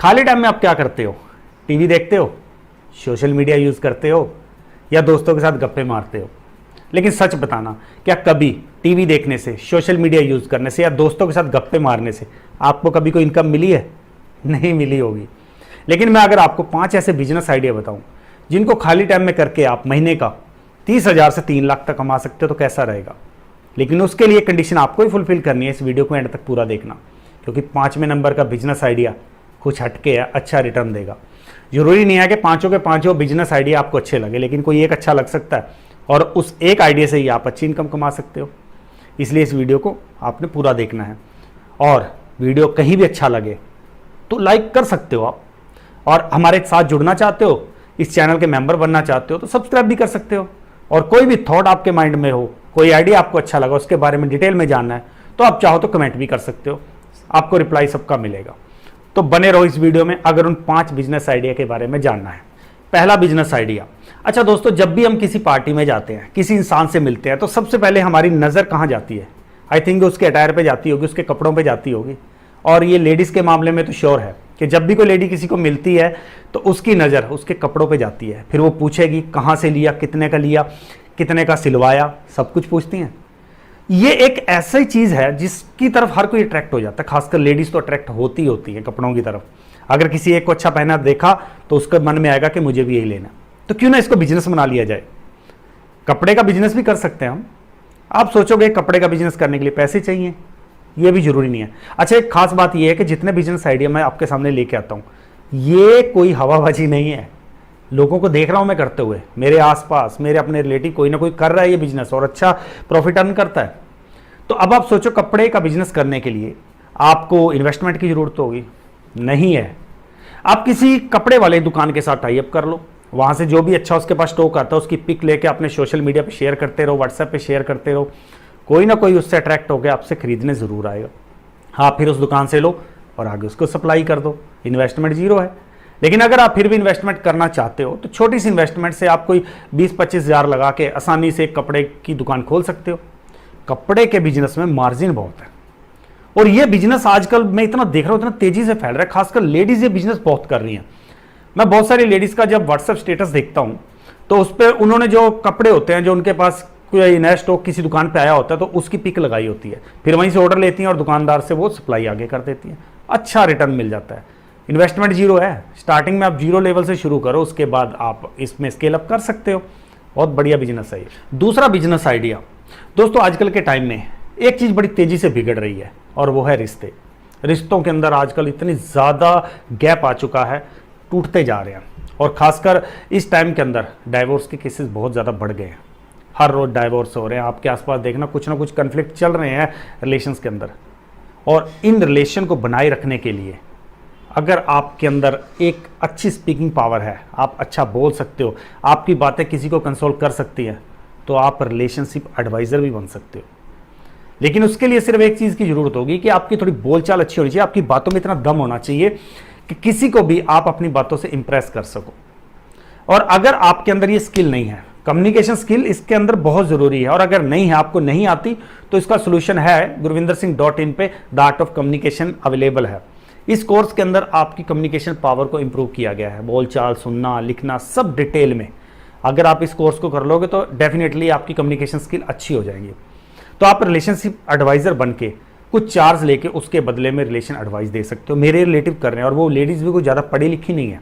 खाली टाइम में आप क्या करते हो? टीवी देखते हो, सोशल मीडिया यूज़ करते हो, या दोस्तों के साथ गप्पे मारते हो? लेकिन सच बताना, क्या कभी टीवी देखने से, सोशल मीडिया यूज़ करने से या दोस्तों के साथ गप्पे मारने से आपको कभी कोई इनकम मिली है? नहीं मिली होगी। लेकिन मैं अगर आपको 5 ऐसे बिजनेस आइडिया बताऊं जिनको खाली टाइम में करके आप महीने का 30,000 से 3 लाख तक कमा सकते हो, तो कैसा रहेगा? लेकिन उसके लिए कंडीशन आपको ही फुलफिल करनी है। इस वीडियो को एंड तक पूरा देखना, क्योंकि 5वें नंबर का बिजनेस आइडिया कुछ हटके है, अच्छा रिटर्न देगा। जरूरी नहीं है कि पांचों के पांचों बिजनेस आइडिया आपको अच्छे लगे, लेकिन कोई एक अच्छा लग सकता है और उस एक आइडिया से ही आप अच्छी इनकम कमा सकते हो। इसलिए इस वीडियो को आपने पूरा देखना है। और वीडियो कहीं भी अच्छा लगे तो लाइक कर सकते हो आप, और हमारे साथ जुड़ना चाहते हो, इस चैनल के मेंबर बनना चाहते हो, तो सब्सक्राइब भी कर सकते हो। और कोई भी थॉट आपके माइंड में हो, कोई आइडिया आपको अच्छा लगा, उसके बारे में डिटेल में जानना है, तो आप चाहो तो कमेंट भी कर सकते हो, आपको रिप्लाई सबका मिलेगा। तो बने रहो इस वीडियो में अगर उन 5 बिजनेस आइडिया के बारे में जानना है। पहला बिजनेस आइडिया। अच्छा दोस्तों, जब भी हम किसी पार्टी में जाते हैं, किसी इंसान से मिलते हैं, तो सबसे पहले हमारी नज़र कहाँ जाती है? आई थिंक उसके अटायर पे जाती होगी, उसके कपड़ों पे जाती होगी। और ये लेडीज़ के मामले में तो श्योर है कि जब भी कोई लेडी किसी को मिलती है तो उसकी नज़र उसके कपड़ों पे जाती है। फिर वो पूछेगी कहाँ से लिया, कितने का लिया, कितने का सिलवाया, सब कुछ पूछती हैं। ये एक ऐसी चीज़ है जिसकी तरफ हर कोई अट्रैक्ट हो जाता है, खासकर लेडीज़ तो अट्रैक्ट होती है कपड़ों की तरफ। अगर किसी एक को अच्छा पहना देखा तो उसके मन में आएगा कि मुझे भी यही लेना। तो क्यों ना इसको बिजनेस बना लिया जाए। कपड़े का बिजनेस भी कर सकते हैं हम। आप सोचोगे कपड़े का बिजनेस करने के लिए पैसे चाहिए, ये भी जरूरी नहीं है। अच्छा, एक खास बात यह है कि जितने बिजनेस आइडिया मैं आपके सामने लेके आता हूं, ये कोई हवाबाजी नहीं है। लोगों को देख रहा हूं मैं करते हुए, मेरे आसपास मेरे अपने रिलेटिव कोई ना कोई कर रहा है ये बिजनेस और अच्छा प्रॉफिट अर्न करता है। तो अब आप सोचो, कपड़े का बिजनेस करने के लिए आपको इन्वेस्टमेंट की जरूरत होगी? नहीं है। आप किसी कपड़े वाले दुकान के साथ टाई अप कर लो, वहां से जो भी अच्छा उसके पास स्टॉक आता है उसकी पिक लेके अपने सोशल मीडिया पे शेयर करते रहो, व्हाट्सएप पे शेयर करते रहो। कोई ना कोई उससे अट्रैक्ट होकर आपसे खरीदने जरूर आएगा। आप फिर उस दुकान से लो और आगे उसको सप्लाई कर दो। इन्वेस्टमेंट जीरो है। लेकिन अगर आप फिर भी इन्वेस्टमेंट करना चाहते हो तो छोटी सी इन्वेस्टमेंट से आप कोई 20-25 हज़ार लगा के आसानी से एक कपड़े की दुकान खोल सकते हो। कपड़े के बिजनेस में मार्जिन बहुत है, और ये बिजनेस आजकल मैं इतना देख रहा हूँ, इतना तेजी से फैल रहा है। खासकर लेडीज ये बिजनेस बहुत कर रही हैं। मैं बहुत सारी लेडीज का जब व्हाट्सएप स्टेटस देखता हूँ तो उस पर उन्होंने जो कपड़े होते हैं, जो उनके पास कोई नया स्टॉक किसी दुकान पे आया होता है, तो उसकी पिक लगाई होती है, फिर वहीं से ऑर्डर लेती हैं और दुकानदार से वो सप्लाई आगे कर देती हैं। अच्छा रिटर्न मिल जाता है। इन्वेस्टमेंट जीरो है। स्टार्टिंग में आप जीरो लेवल से शुरू करो, उसके बाद आप इसमें स्केल अप कर सकते हो। बहुत बढ़िया बिजनेस है ये। दूसरा बिजनेस आइडिया दोस्तों, आजकल के टाइम में एक चीज़ बड़ी तेज़ी से बिगड़ रही है और वो है रिश्ते। रिश्तों के अंदर आजकल इतनी ज़्यादा गैप आ चुका है, टूटते जा रहे हैं। और ख़ासकर इस टाइम के अंदर डाइवोर्स के केसेस बहुत ज़्यादा बढ़ गए हैं। हर रोज़ डाइवोर्स हो रहे हैं। आपके आसपास देखना कुछ ना कुछ कन्फ्लिक्ट चल रहे हैं रिलेशंस के अंदर। और इन रिलेशन को बनाए रखने के लिए अगर आपके अंदर एक अच्छी स्पीकिंग पावर है, आप अच्छा बोल सकते हो, आपकी बातें किसी को कंसोल कर सकती हैं, तो आप रिलेशनशिप एडवाइज़र भी बन सकते हो। लेकिन उसके लिए सिर्फ एक चीज़ की ज़रूरत होगी कि आपकी थोड़ी बोलचाल अच्छी होनी चाहिए, आपकी बातों में इतना दम होना चाहिए कि किसी को भी आप अपनी बातों से इंप्रेस कर सको। और अगर आपके अंदर ये स्किल नहीं है, कम्युनिकेशन स्किल इसके अंदर बहुत ज़रूरी है, और अगर नहीं है, आपको नहीं आती, तो इसका सोल्यूशन है gurvindersingh.in पे the art of communication available है। इस कोर्स के अंदर आपकी कम्युनिकेशन पावर को इंप्रूव किया गया है। बोलचाल, सुनना, लिखना, सब डिटेल में। अगर आप इस कोर्स को कर लोगे तो डेफिनेटली आपकी कम्युनिकेशन स्किल अच्छी हो जाएगी। तो आप रिलेशनशिप एडवाइज़र बन के कुछ चार्ज लेके उसके बदले में रिलेशन एडवाइस दे सकते हो। मेरे रिलेटिव कर रहे हैं, और वो लेडीज़ भी कोई ज़्यादा पढ़ी लिखी नहीं है,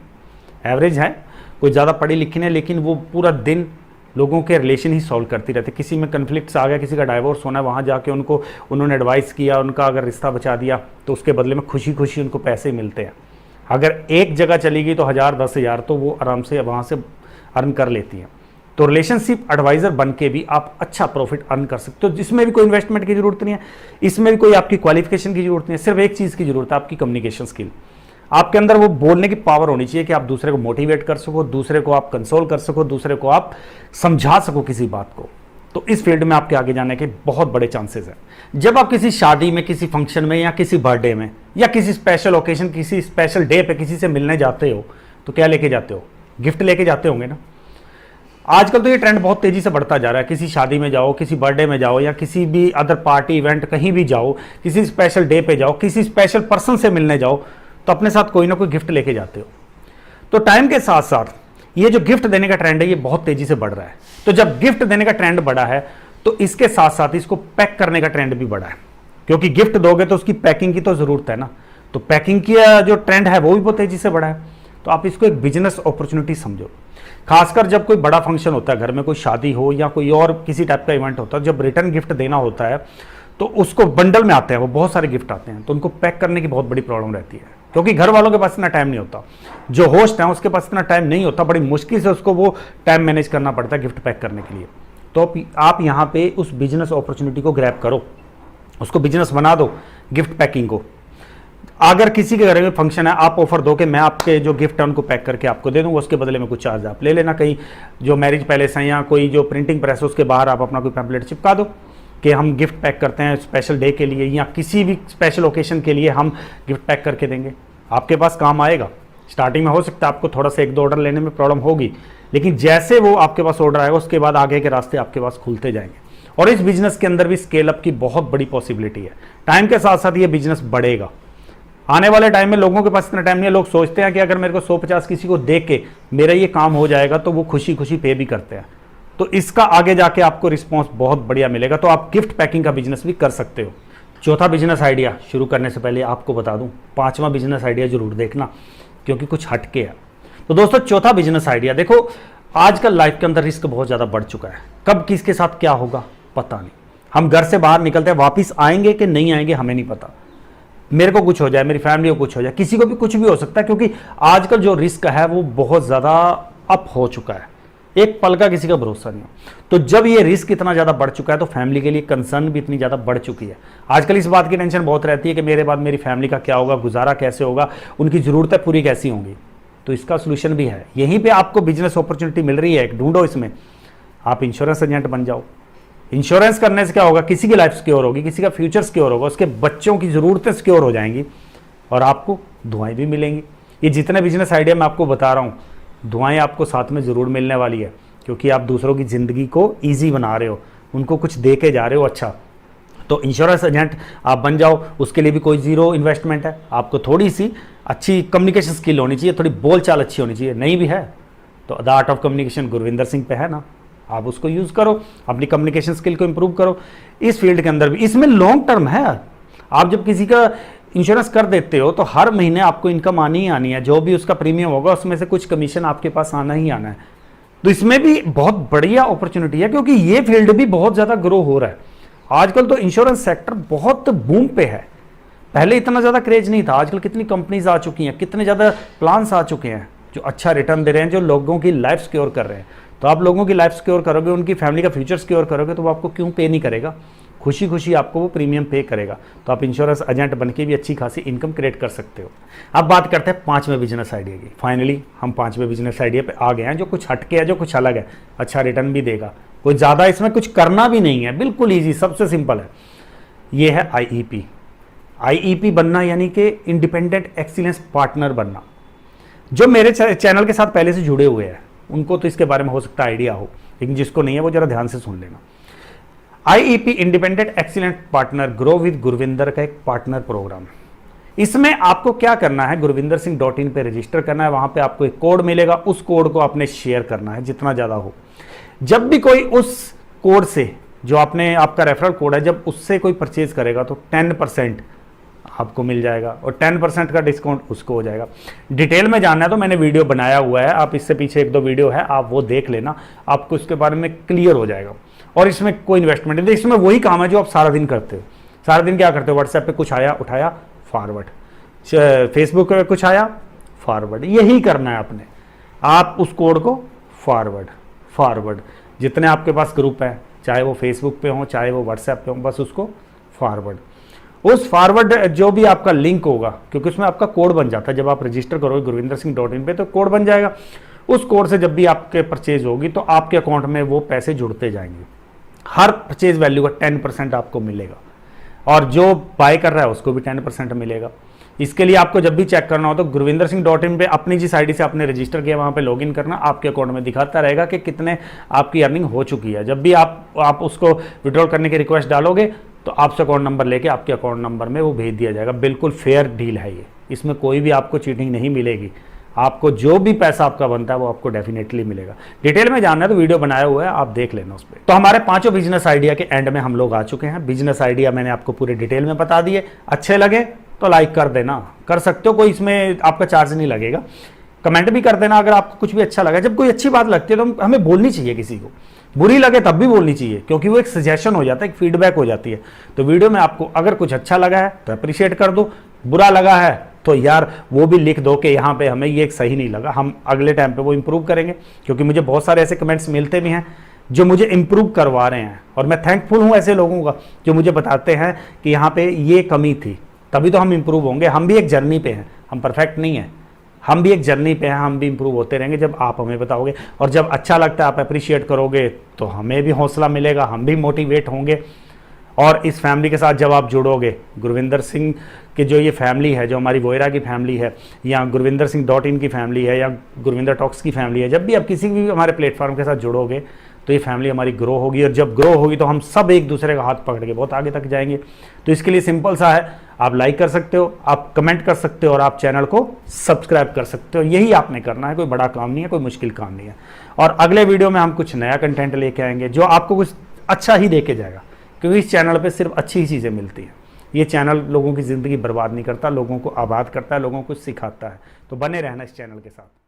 एवरेज है, कोई ज़्यादा पढ़ी लिखी नहीं, लेकिन वो पूरा दिन लोगों के रिलेशन ही सॉल्व करती रहती। किसी में कन्फ्लिक्ट्स आ गया, किसी का डाइवोर्स होना है, वहाँ जाके उन्होंने एडवाइस किया, उनका अगर रिश्ता बचा दिया तो उसके बदले में खुशी खुशी उनको पैसे मिलते हैं। अगर एक जगह चली गई तो 1000-10,000 तो वो आराम से वहाँ से अर्न कर लेती हैं। तो रिलेशनशिप एडवाइज़र बन के भी आप अच्छा प्रॉफिट अर्न कर सकते हो, जिसमें भी कोई इन्वेस्टमेंट की जरूरत नहीं है, इसमें भी कोई आपकी क्वालिफिकेशन की जरूरत नहीं है। सिर्फ एक चीज़ की जरूरत है, आपकी कम्युनिकेशन स्किल। आपके अंदर वो बोलने की पावर होनी चाहिए कि आप दूसरे को मोटिवेट कर सको, दूसरे को आप कंसोल कर सको, दूसरे को आप समझा सको किसी बात को। तो इस फील्ड में आपके आगे जाने के बहुत बड़े चांसेस हैं। जब आप किसी शादी में, किसी फंक्शन में, या किसी बर्थडे में, या किसी स्पेशल ओकेजन, किसी स्पेशल डे पे किसी से मिलने जाते हो, तो क्या लेके जाते हो? गिफ्ट लेके जाते होंगे ना। आजकल तो ये ट्रेंड बहुत तेजी से बढ़ता जा रहा है। किसी शादी में जाओ, किसी बर्थडे में जाओ, या किसी भी अदर पार्टी इवेंट कहीं भी जाओ, किसी स्पेशल डे पे जाओ, किसी स्पेशल पर्सन से मिलने जाओ, तो अपने साथ कोई ना कोई गिफ्ट लेके जाते हो। तो टाइम के साथ साथ ये जो गिफ्ट देने का ट्रेंड है ये बहुत तेजी से बढ़ रहा है। तो जब गिफ्ट देने का ट्रेंड बढ़ा है तो इसके साथ साथ इसको पैक करने का ट्रेंड भी बढ़ा है, क्योंकि गिफ्ट दोगे तो उसकी पैकिंग की तो जरूरत है ना। तो पैकिंग की जो ट्रेंड है वो भी बहुत तेजी से बढ़ा है। तो आप इसको एक बिजनेस अपॉर्चुनिटी समझो। खासकर जब कोई बड़ा फंक्शन होता है, घर में कोई शादी हो या कोई और किसी टाइप का इवेंट होता है, जब रिटर्न गिफ्ट देना होता है तो उसको बंडल में आते हैं, वो बहुत सारे गिफ्ट आते हैं, तो उनको पैक करने की बहुत बड़ी प्रॉब्लम रहती है, क्योंकि घर वालों के पास इतना टाइम नहीं होता। जो होस्ट है उसके पास इतना टाइम नहीं होता, बड़ी मुश्किल से उसको वो टाइम मैनेज करना पड़ता है गिफ्ट पैक करने के लिए। तो आप यहाँ पे उस बिजनेस अपॉर्चुनिटी को ग्रैब करो, उसको बिजनेस बना दो गिफ्ट पैकिंग को। अगर किसी के घर में फंक्शन है, आप ऑफर दो कि मैं आपके जो गिफ्ट है उनको पैक करके आपको दे दूंगा, उसके बदले में कुछ चार्ज आप ले लेना। कहीं जो मैरिज पैलेस है या कोई जो प्रिंटिंग प्रेस है उसके बाहर आप अपना कोई पैम्पलेट चिपका दो कि हम गिफ्ट पैक करते हैं स्पेशल डे के लिए या किसी भी स्पेशल ओकेजन के लिए हम गिफ्ट पैक करके देंगे। आपके पास काम आएगा। स्टार्टिंग में हो सकता है आपको थोड़ा सा 1-2 ऑर्डर लेने में प्रॉब्लम होगी, लेकिन जैसे वो आपके पास ऑर्डर आएगा उसके बाद आगे के रास्ते आपके पास खुलते जाएंगे। और इस बिजनेस के अंदर भी स्केल अप की बहुत बड़ी पॉसिबिलिटी है। टाइम के साथ साथ ये बिजनेस बढ़ेगा। आने वाले टाइम में लोगों के पास इतना टाइम नहीं है। लोग सोचते हैं कि अगर मेरे को 100-50 किसी को दे के मेरा ये काम हो जाएगा तो वो खुशी खुशी पे भी करते हैं। तो इसका आगे जाके आपको रिस्पॉन्स बहुत बढ़िया मिलेगा। तो आप गिफ्ट पैकिंग का बिजनेस भी कर सकते हो। चौथा बिजनेस आइडिया शुरू करने से पहले आपको बता दूं, 5वां बिजनेस आइडिया जरूर देखना, क्योंकि कुछ हटके है। तो दोस्तों, चौथा बिजनेस आइडिया देखो, आजकल लाइफ के अंदर रिस्क बहुत ज़्यादा बढ़ चुका है। कब किसके साथ क्या होगा पता नहीं। हम घर से बाहर निकलते हैं, वापिस आएंगे कि नहीं आएंगे हमें नहीं पता। मेरे को कुछ हो जाए, मेरी फैमिली को कुछ हो जाए, किसी को भी कुछ भी हो सकता है, क्योंकि आजकल जो रिस्क है वो बहुत ज़्यादा अप हो चुका है। एक पल का किसी का भरोसा नहीं हो। तो जब ये रिस्क इतना ज़्यादा बढ़ चुका है तो फैमिली के लिए कंसर्न भी इतनी ज़्यादा बढ़ चुकी है। आजकल इस बात की टेंशन बहुत रहती है कि मेरे बाद मेरी फैमिली का क्या होगा, गुजारा कैसे होगा, उनकी ज़रूरतें पूरी कैसी होंगी। तो इसका सोल्यूशन भी है। यहीं पे आपको बिजनेस अपॉर्चुनिटी मिल रही है, एक ढूंढो इसमें। आप इंश्योरेंस एजेंट बन जाओ। इंश्योरेंस करने से क्या होगा, किसी की लाइफ सिक्योर होगी, किसी का फ्यूचर सिक्योर होगा, उसके बच्चों की ज़रूरतें सिक्योर हो जाएंगी और आपको दुआएं भी मिलेंगी। ये जितने बिजनेस आइडिया मैं आपको बता रहा हूँ, दुआएं आपको साथ में ज़रूर मिलने वाली है, क्योंकि आप दूसरों की ज़िंदगी को ईजी बना रहे हो, उनको कुछ दे के जा रहे हो अच्छा। तो इंश्योरेंस एजेंट आप बन जाओ। उसके लिए भी कोई ज़ीरो इन्वेस्टमेंट है। आपको थोड़ी सी अच्छी कम्युनिकेशन स्किल होनी चाहिए, थोड़ी बोलचाल अच्छी होनी चाहिए। नहीं भी है तो the art of communication Gurvinder Singh पे है ना, आप उसको यूज़ करो, अपनी कम्युनिकेशन स्किल को इंप्रूव करो। इस फील्ड के अंदर भी इसमें लॉन्ग टर्म है। आप जब किसी का इंश्योरेंस कर देते हो तो हर महीने आपको इनकम आनी ही आनी है। जो भी उसका प्रीमियम होगा उसमें से कुछ कमीशन आपके पास आना ही आना है। तो इसमें भी बहुत बढ़िया अपॉर्चुनिटी है, क्योंकि ये फील्ड भी बहुत ज़्यादा ग्रो हो रहा है। आजकल तो इंश्योरेंस सेक्टर बहुत बूम पे है। पहले इतना ज़्यादा क्रेज नहीं था। आजकल कितनी कंपनीज आ चुकी हैं, कितने ज़्यादा प्लान्स आ चुके हैं जो अच्छा रिटर्न दे रहे हैं, जो लोगों की लाइफ सिक्योर कर रहे हैं। तो आप लोगों की लाइफ सिक्योर करोगे, उनकी फैमिली का फ्यूचर सिक्योर करोगे, तो वो आपको क्यों पे नहीं करेगा, खुशी खुशी आपको वो प्रीमियम पे करेगा। तो आप इंश्योरेंस एजेंट बन के भी अच्छी खासी इनकम क्रिएट कर सकते हो। अब बात करते हैं 5वें बिजनेस आइडिया की। फाइनली हम 5वें बिजनेस आइडिया पे आ गए हैं, जो कुछ हटके है, जो कुछ अलग है, अच्छा रिटर्न भी देगा, कोई ज़्यादा इसमें कुछ करना भी नहीं है, बिल्कुल ईजी, सबसे सिंपल है। ये है आईईपी। आईईपी बनना यानी कि इंडिपेंडेंट एक्सीलेंस पार्टनर बनना। जो मेरे चैनल के साथ पहले से जुड़े हुए हैं उनको तो इसके बारे में हो सकता है आइडिया हो, लेकिन जिसको नहीं है वो जरा ध्यान से सुन लेना। IEP independent excellent partner grow with Gurvinder का एक पार्टनर प्रोग्राम। इसमें आपको क्या करना है, gurvindarsingh.in पे रजिस्टर करना है। वहां पे आपको एक कोड मिलेगा, उस कोड को आपने शेयर करना है जितना ज़्यादा हो। जब भी कोई उस कोड से, जो आपने आपका रेफरल कोड है, जब उससे कोई परचेज करेगा तो 10% आपको मिल जाएगा और 10% का डिस्काउंट उसको हो जाएगा। डिटेल में जानना है तो मैंने वीडियो बनाया हुआ है, आप इससे पीछे 1-2 वीडियो है, आप वो देख लेना, आपको इसके बारे में क्लियर हो जाएगा। और इसमें कोई इन्वेस्टमेंट नहीं, इसमें वही काम है जो आप सारा दिन करते हो। सारा दिन क्या करते हो, व्हाट्सएप पे कुछ आया उठाया फॉरवर्ड, फेसबुक पे कुछ आया फॉरवर्ड, यही करना है आपने। आप उस कोड को फॉरवर्ड जितने आपके पास ग्रुप है, चाहे वो फेसबुक पे हो चाहे वो व्हाट्सएप पे हो, बस उसको फॉरवर्ड। उस फॉरवर्ड जो भी आपका लिंक होगा, क्योंकि उसमें आपका कोड बन जाता है, जब आप रजिस्टर करोगे gurvindarsingh.in पे तो कोड बन जाएगा। उस कोड से जब भी आपके परचेज होगी तो आपके अकाउंट में वो पैसे जुड़ते जाएंगे। हर परचेज वैल्यू का 10% आपको मिलेगा और जो बाय कर रहा है उसको भी 10% मिलेगा। इसके लिए आपको जब भी चेक करना हो तो gurvindarsingh.in पे अपनी जिस आईडी से आपने रजिस्टर किया वहाँ पे लॉगिन करना, आपके अकाउंट में दिखाता रहेगा कि कितने आपकी अर्निंग हो चुकी है। जब भी आप उसको विड्रॉल करने की रिक्वेस्ट डालोगे तो आपसे अकाउंट नंबर लेके आपके अकाउंट नंबर में वो भेज दिया जाएगा। बिल्कुल फेयर डील है ये, इसमें कोई भी आपको चीटिंग नहीं मिलेगी। आपको जो भी पैसा आपका बनता है वो आपको डेफिनेटली मिलेगा। डिटेल में जानना है तो वीडियो बनाया हुआ है, आप देख लेना उस पर। तो हमारे 5 बिजनेस आइडिया के एंड में हम लोग आ चुके हैं। बिजनेस आइडिया मैंने आपको पूरे डिटेल में बता दिए। अच्छे लगे तो लाइक कर देना, कर सकते हो, कोई इसमें आपका चार्ज नहीं लगेगा। कमेंट भी कर देना अगर आपको कुछ भी अच्छा लगा। जब कोई अच्छी बात लगती है तो हमें बोलनी चाहिए, किसी को बुरी लगे तब भी बोलनी चाहिए, क्योंकि वो एक सजेशन हो जाता है, एक फीडबैक हो जाती है। तो वीडियो में आपको अगर कुछ अच्छा लगा है तो अप्रिशिएट कर दो, बुरा लगा है तो यार वो भी लिख दो कि यहाँ पे हमें ये सही नहीं लगा, हम अगले टाइम पे वो इंप्रूव करेंगे। क्योंकि मुझे बहुत सारे ऐसे कमेंट्स मिलते भी हैं जो मुझे इंप्रूव करवा रहे हैं, और मैं थैंकफुल हूँ ऐसे लोगों का जो मुझे बताते हैं कि यहाँ पे ये कमी थी, तभी तो हम इंप्रूव होंगे। हम भी एक जर्नी पे हैं, हम परफेक्ट नहीं हैं, हम भी एक जर्नी पे हैं, हम भी इंप्रूव होते रहेंगे जब आप हमें बताओगे। और जब अच्छा लगता है, आप अप्रिशिएट करोगे तो हमें भी हौसला मिलेगा, हम भी मोटिवेट होंगे। और इस फैमिली के साथ जब आप जुड़ोगे, गुरविंदर सिंह की जो ये फैमिली है, जो हमारी वोयरा की फैमिली है, या गुरविंदर सिंह .in की फैमिली है, या गुरविंदर टॉक्स की फैमिली है, जब भी आप किसी भी हमारे प्लेटफॉर्म के साथ जुड़ोगे तो ये फैमिली हमारी ग्रो होगी। और जब ग्रो होगी तो हम सब एक दूसरे का हाथ पकड़ के बहुत आगे तक जाएंगे। तो इसके लिए सिंपल सा है, आप लाइक कर सकते हो, आप कमेंट कर सकते हो, और आप चैनल को सब्सक्राइब कर सकते हो। यही आपने करना है, कोई बड़ा काम नहीं है, कोई मुश्किल काम नहीं है। और अगले वीडियो में हम कुछ नया कंटेंट लेके आएंगे जो आपको कुछ अच्छा ही देके जाएगा, क्योंकि इस चैनल पे सिर्फ अच्छी ही चीज़ें मिलती हैं। ये चैनल लोगों की ज़िंदगी बर्बाद नहीं करता, लोगों को आबाद करता है, लोगों को सिखाता है। तो बने रहना इस चैनल के साथ।